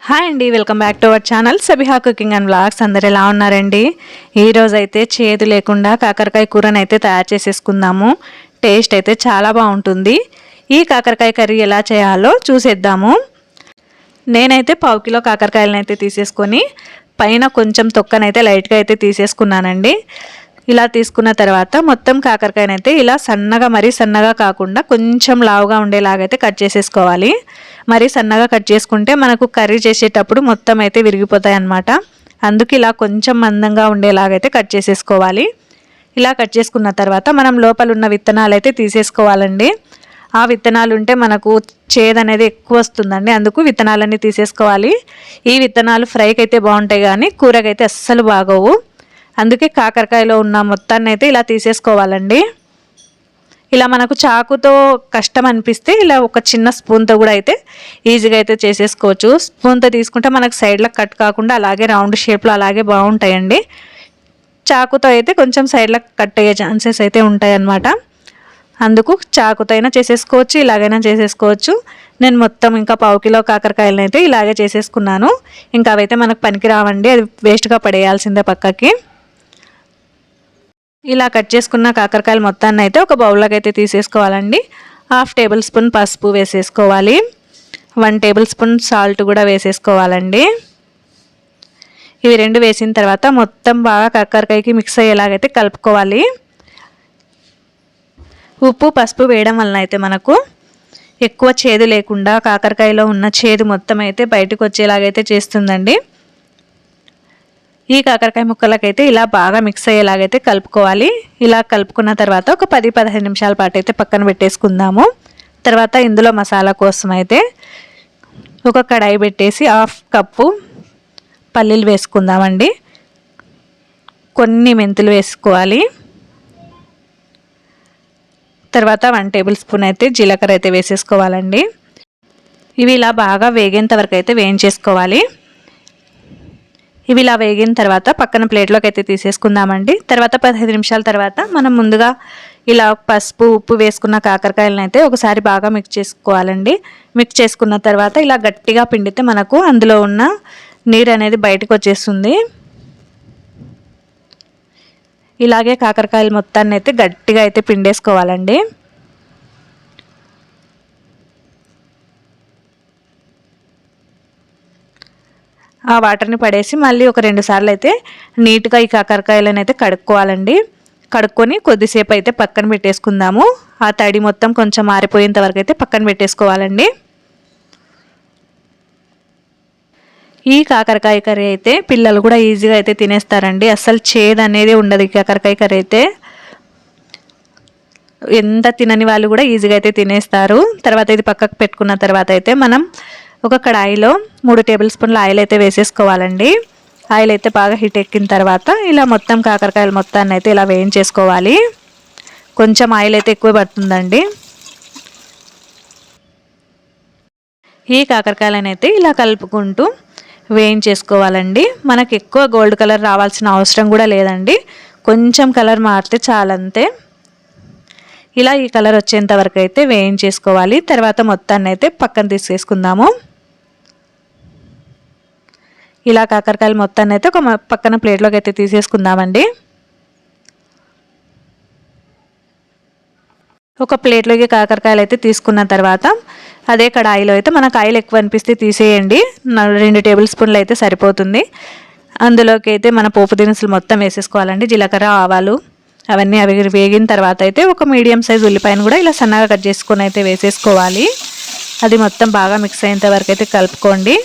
Hi అండి, welcome back to our channel Sabiha cooking and vlogs. అందరు ఎలా ఉన్నారండి? ఈరోజు అయితే చేదు లేకుండా కాకరకాయ కూరని అయితే తయారు చేసేసుకుందాము. టేస్ట్ అయితే చాలా బాగుంటుంది. ఈ కాకరకాయ కర్రీ ఎలా చేయాలో చూసేద్దాము. నేనైతే పావు కిలో కాకరకాయలను అయితే తీసేసుకొని పైన కొంచెం తొక్కనైతే లైట్గా అయితే తీసేసుకున్నానండి. ఇలా తీసుకున్న తర్వాత మొత్తం కాకరకాయనైతే ఇలా సన్నగా, మరీ సన్నగా కాకుండా కొంచెం లావుగా ఉండేలాగైతే కట్ చేసేసుకోవాలి. మరీ సన్నగా కట్ చేసుకుంటే మనకు కర్రీ చేసేటప్పుడు మొత్తం అయితే విరిగిపోతాయి అన్నమాట. అందుకు ఇలా కొంచెం మందంగా ఉండేలాగైతే కట్ చేసేసుకోవాలి. ఇలా కట్ చేసుకున్న తర్వాత మనం లోపల ఉన్న విత్తనాలు అయితే తీసేసుకోవాలండి. ఆ విత్తనాలు ఉంటే మనకు చేదు అనేది ఎక్కువ వస్తుందండి. అందుకు విత్తనాలన్నీ తీసేసుకోవాలి. ఈ విత్తనాలు ఫ్రైకి అయితే బాగుంటాయి కానీ కూరకైతే అస్సలు బాగోవు. అందుకే కాకరకాయలో ఉన్న మొత్తాన్ని అయితే ఇలా తీసేసుకోవాలండి. ఇలా మనకు చాకుతో కష్టం అనిపిస్తే ఇలా ఒక చిన్న స్పూన్తో కూడా అయితే ఈజీగా అయితే చేసేసుకోవచ్చు. స్పూన్తో తీసుకుంటే మనకు సైడ్లకు కట్ కాకుండా అలాగే రౌండ్ షేప్లో అలాగే బాగుంటాయండి. చాకుతో అయితే కొంచెం సైడ్లకు కట్ అయ్యే ఛాన్సెస్ అయితే ఉంటాయి అన్నమాట. అందుకు చాకుతో అయినా చేసేసుకోవచ్చు, ఇలాగైనా చేసేసుకోవచ్చు. నేను మొత్తం ఇంకా పావు కిలో కాకరకాయలను అయితే ఇలాగే చేసేసుకున్నాను. ఇంకా అవైతే మనకు పనికి రావండి, అది వేస్ట్గా పడేయాల్సిందే పక్కకి. ఇలా కట్ చేసుకున్న కాకరకాయలు మొత్తాన్ని అయితే ఒక బౌల్లోకి అయితే తీసేసుకోవాలండి. 1/2 టేబుల్ స్పూన్ పసుపు వేసేసుకోవాలి. 1 టేబుల్ స్పూన్ సాల్ట్ కూడా వేసేసుకోవాలండి. ఇవి రెండు వేసిన తర్వాత మొత్తం బాగా కాకరకాయకి మిక్స్ అయ్యేలాగైతే కలుపుకోవాలి. ఉప్పు పసుపు వేయడం వలన అయితే మనకు ఎక్కువ చేదు లేకుండా కాకరకాయలో ఉన్న చేదు మొత్తం అయితే బయటకు వచ్చేలాగైతే చేస్తుందండి. ఈ కాకరకాయ ముక్కలకైతే ఇలా బాగా మిక్స్ అయ్యేలాగైతే కలుపుకోవాలి. ఇలా కలుపుకున్న తర్వాత ఒక 10-15 నిమిషాల పాటు అయితే పక్కన పెట్టేసుకుందాము. తర్వాత ఇందులో మసాలా కోసం అయితే ఒక కడాయి పెట్టేసి 1/2 కప్పు పల్లీలు వేసుకుందామండి. కొన్ని మెంతులు వేసుకోవాలి. తర్వాత 1 టేబుల్ స్పూన్ అయితే జీలకర్ర అయితే వేసేసుకోవాలండి. ఇవి ఇలా బాగా వేగేంత వరకు అయితే వేయించేసుకోవాలి. ఇవి ఇలా వేగిన తర్వాత పక్కన ప్లేట్లోకి అయితే తీసేసుకుందామండి. తర్వాత 15 నిమిషాల తర్వాత మనం ముందుగా ఇలా పసుపు ఉప్పు వేసుకున్న కాకరకాయలను అయితే ఒకసారి బాగా మిక్స్ చేసుకోవాలండి. మిక్స్ చేసుకున్న తర్వాత ఇలా గట్టిగా పిండితే మనకు అందులో ఉన్న నీరు అనేది బయటకు వచ్చేస్తుంది. ఇలాగే కాకరకాయలు మొత్తాన్ని అయితే గట్టిగా అయితే పిండేసుకోవాలండి. ఆ వాటర్ని పడేసి మళ్ళీ ఒక 2 సార్లు అయితే నీట్గా ఈ కాకరకాయలను అయితే కడుక్కోవాలండి. కడుక్కొని కొద్దిసేపు అయితే పక్కన పెట్టేసుకుందాము. ఆ తడి మొత్తం కొంచెం ఆరిపోయేంత వరకు అయితే పక్కన పెట్టేసుకోవాలండి. ఈ కాకరకాయ కర్రీ అయితే పిల్లలు కూడా ఈజీగా అయితే తినేస్తారండి. అస్సలు చేదు అనేది ఉండదు. ఈ కాకరకాయ కర్రీ అయితే ఎంత తినని వాళ్ళు కూడా ఈజీగా అయితే తినేస్తారు. తర్వాత ఇది పక్కకు పెట్టుకున్న తర్వాత అయితే మనం ఒక కడాయిలో 3 టేబుల్ స్పూన్ల ఆయిల్ అయితే వేసేసుకోవాలండి. ఆయిల్ అయితే బాగా హీట్ ఎక్కిన తర్వాత ఇలా మొత్తం కాకరకాయలు మొత్తాన్ని అయితే ఇలా వేయించేసుకోవాలి. కొంచెం ఆయిల్ అయితే ఎక్కువ పడుతుందండి. ఈ కాకరకాయలను అయితే ఇలా కలుపుకుంటూ వేయించేసుకోవాలండి. మనకు ఎక్కువ గోల్డ్ కలర్ రావాల్సిన అవసరం కూడా లేదండి. కొంచెం కలర్ మారితే చాలంతే. ఇలా ఈ కలర్ వచ్చేంత వరకు అయితే వేయించేసుకోవాలి. తర్వాత మొత్తాన్ని అయితే పక్కన తీసేసుకుందాము. ఇలా కాకరకాయలు మొత్తాన్ని అయితే ఒక పక్కన ప్లేట్లోకి అయితే తీసేసుకుందామండి. ఒక ప్లేట్లోకి కాకరకాయలు అయితే తీసుకున్న తర్వాత అదే కడాయిలో అయితే మనకు ఆయిల్ ఎక్కువ అనిపిస్తే తీసేయండి. 2 టేబుల్ స్పూన్లు అయితే సరిపోతుంది. అందులోకి అయితే మన పోపు దినుసులు మొత్తం వేసేసుకోవాలండి. జీలకర్ర ఆవాలు అవన్నీ వేగిన తర్వాత అయితే ఒక మీడియం సైజ్ ఉల్లిపాయను కూడా ఇలా సన్నగా కట్ చేసుకొని అయితే వేసేసుకోవాలి. అది మొత్తం బాగా మిక్స్ అయ్యేంత వరకు అయితే కలుపుకోండి.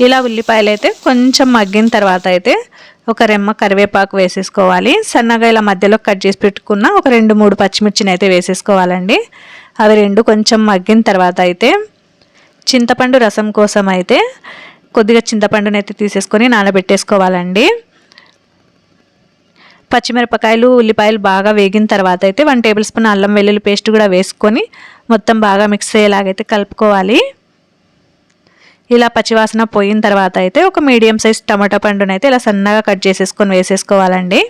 ఇలా ఉల్లిపాయలు అయితే కొంచెం మగ్గిన తర్వాత అయితే ఒక రెమ్మ కరివేపాకు వేసేసుకోవాలి. సన్నగా ఇలా మధ్యలో కట్ చేసి పెట్టుకున్న ఒక 2-3 పచ్చిమిర్చిని అయితే వేసేసుకోవాలండి. అవి రెండు కొంచెం మగ్గిన తర్వాత అయితే చింతపండు రసం కోసం అయితే కొద్దిగా చింతపండుని అయితే తీసేసుకొని నానబెట్టేసుకోవాలండి. పచ్చిమిరపకాయలు ఉల్లిపాయలు బాగా వేగిన తర్వాత అయితే 1 టేబుల్ స్పూన్ అల్లం వెల్లుల్లి పేస్ట్ కూడా వేసుకొని మొత్తం బాగా మిక్స్ అయ్యేలాగైతే కలుపుకోవాలి. ఇలా పచ్చివాసన పోయిన తర్వాత అయితే ఒక మీడియం సైజ్ టమాటా పండుని అయితే ఇలా సన్నగా కట్ చేసేసుకొని వేసేసుకోవాలండి.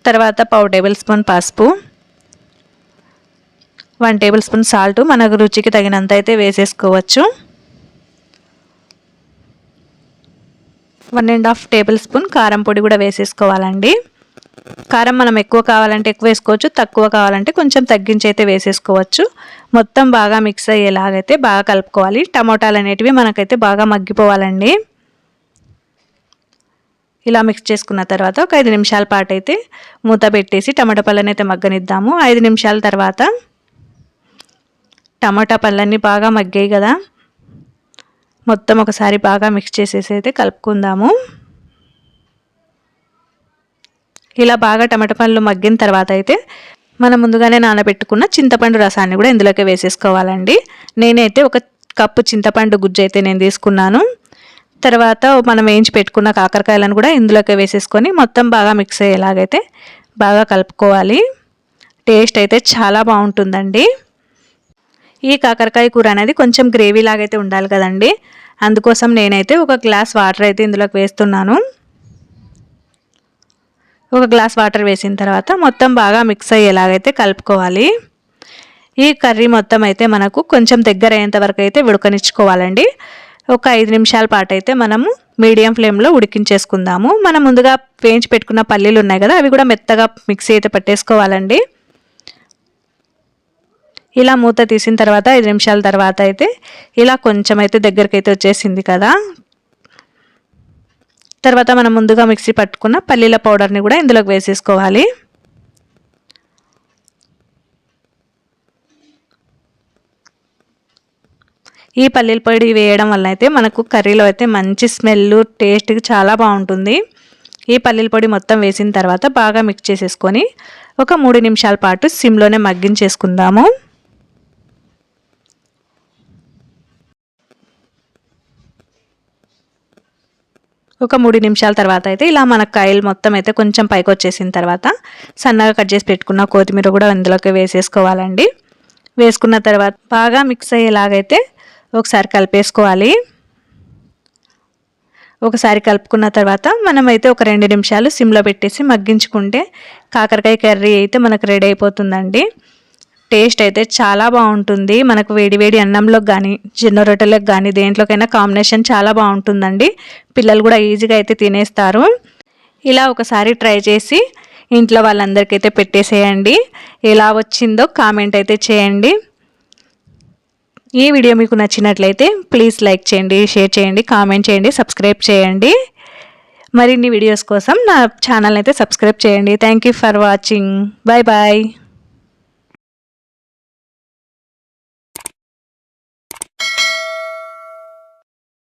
తర్వాత 1/4 టేబుల్ స్పూన్ పసుపు, 1 టేబుల్ స్పూన్ సాల్ట్ మనకు రుచికి తగినంత అయితే వేసేసుకోవచ్చు. 1.5 టేబుల్ స్పూన్ కారం పొడి కూడా వేసేసుకోవాలండి. కారం మనం ఎక్కువ కావాలంటే ఎక్కువ వేసుకోవచ్చు, తక్కువ కావాలంటే కొంచెం తగ్గించి అయితే వేసేసుకోవచ్చు. మొత్తం బాగా మిక్స్ అయ్యేలాగైతే బాగా కలుపుకోవాలి. టమోటాలు అనేటివి మనకైతే బాగా మగ్గిపోవాలండి. ఇలా మిక్స్ చేసుకున్న తర్వాత ఒక 5 నిమిషాల పాటు అయితే మూత పెట్టేసి టమాటా పళ్ళని అయితే మగ్గనిద్దాము. 5 నిమిషాల తర్వాత టమాటా పళ్ళన్నీ బాగా మగ్గాయి కదా, మొత్తం ఒకసారి బాగా మిక్స్ చేసేసి అయితే కలుపుకుందాము. ఇలా బాగా టమాటా పళ్ళు మగ్గిన తర్వాత అయితే మనం ముందుగానే నానబెట్టుకున్న చింతపండు రసాన్ని కూడా ఇందులోకి వేసేసుకోవాలండి. నేనైతే 1 కప్పు చింతపండు గుజ్జు అయితే నేను తీసుకున్నాను. తర్వాత మనం వేయించి పెట్టుకున్న కాకరకాయలను కూడా ఇందులోకి వేసేసుకొని మొత్తం బాగా మిక్స్ అయ్యేలాగైతే బాగా కలుపుకోవాలి. టేస్ట్ అయితే చాలా బాగుంటుందండి. ఈ కాకరకాయ కూర అనేది కొంచెం గ్రేవీ లాగైతే ఉండాలి కదండి, అందుకోసం నేనైతే 1 గ్లాస్ వాటర్ అయితే ఇందులోకి వేస్తున్నాను. 1 గ్లాస్ వాటర్ వేసిన తర్వాత మొత్తం బాగా మిక్స్ అయ్యేలాగైతే కలుపుకోవాలి. ఈ కర్రీ మొత్తం అయితే మనకు కొంచెం దగ్గర అయ్యేంత వరకు అయితే ఉడకనిచ్చుకోవాలండి. ఒక 5 నిమిషాల పాటు అయితే మనము మీడియం ఫ్లేమ్లో ఉడికించేసుకుందాము. మనం ముందుగా వేయించి పెట్టుకున్న పల్లీలు ఉన్నాయి కదా, అవి కూడా మెత్తగా మిక్సీ అయితే పట్టేసుకోవాలండి. ఇలా మూత తీసిన తర్వాత 5 నిమిషాల తర్వాత అయితే ఇలా కొంచెం అయితే దగ్గరికి అయితే వచ్చేసింది కదా. తర్వాత మనం ముందుగా మిక్సీ పట్టుకున్న పల్లీల పౌడర్ని కూడా ఇందులోకి వేసేసుకోవాలి. ఈ పల్లీల పొడి వేయడం వల్ల అయితే మనకు కర్రీలో అయితే మంచి స్మెల్, టేస్ట్ చాలా బాగుంటుంది. ఈ పల్లీల పొడి మొత్తం వేసిన తర్వాత బాగా మిక్స్ చేసేసుకొని ఒక 3 నిమిషాల పాటు సిమ్లోనే మగ్గించేసుకుందాము. ఒక 3 నిమిషాల తర్వాత అయితే ఇలా మన కాయలు మొత్తం అయితే కొంచెం పైకి వచ్చేసిన తర్వాత సన్నగా కట్ చేసి పెట్టుకున్న కొత్తిమీర కూడా ఇందులోకి వేసేసుకోవాలండి. వేసుకున్న తర్వాత బాగా మిక్స్ అయ్యేలాగైతే ఒకసారి కలిపేసుకోవాలి. ఒకసారి కలుపుకున్న తర్వాత మనమైతే ఒక 2 నిమిషాలు సిమ్లో పెట్టేసి మగ్గించుకుంటే కాకరకాయ కర్రీ అయితే మనకు రెడీ అయిపోతుందండి. టేస్ట్ అయితే చాలా బాగుంటుంది. మనకు వేడి వేడి అన్నంలోకి కానీ, జొన్న రొట్టెలకు కానీ, దేంట్లోకైనా కాంబినేషన్ చాలా బాగుంటుందండి. పిల్లలు కూడా ఈజీగా అయితే తినేస్తారు. ఇలా ఒకసారి ట్రై చేసి ఇంట్లో వాళ్ళందరికైతే పెట్టేసేయండి. ఎలా వచ్చిందో కామెంట్ అయితే చేయండి. ఈ వీడియో మీకు నచ్చినట్లయితే ప్లీజ్ లైక్ చేయండి, షేర్ చేయండి, కామెంట్ చేయండి, సబ్స్క్రైబ్ చేయండి. మరిన్ని వీడియోస్ కోసం నా ఛానల్ అయితే సబ్స్క్రైబ్ చేయండి. Thank you for watching. Bye bye.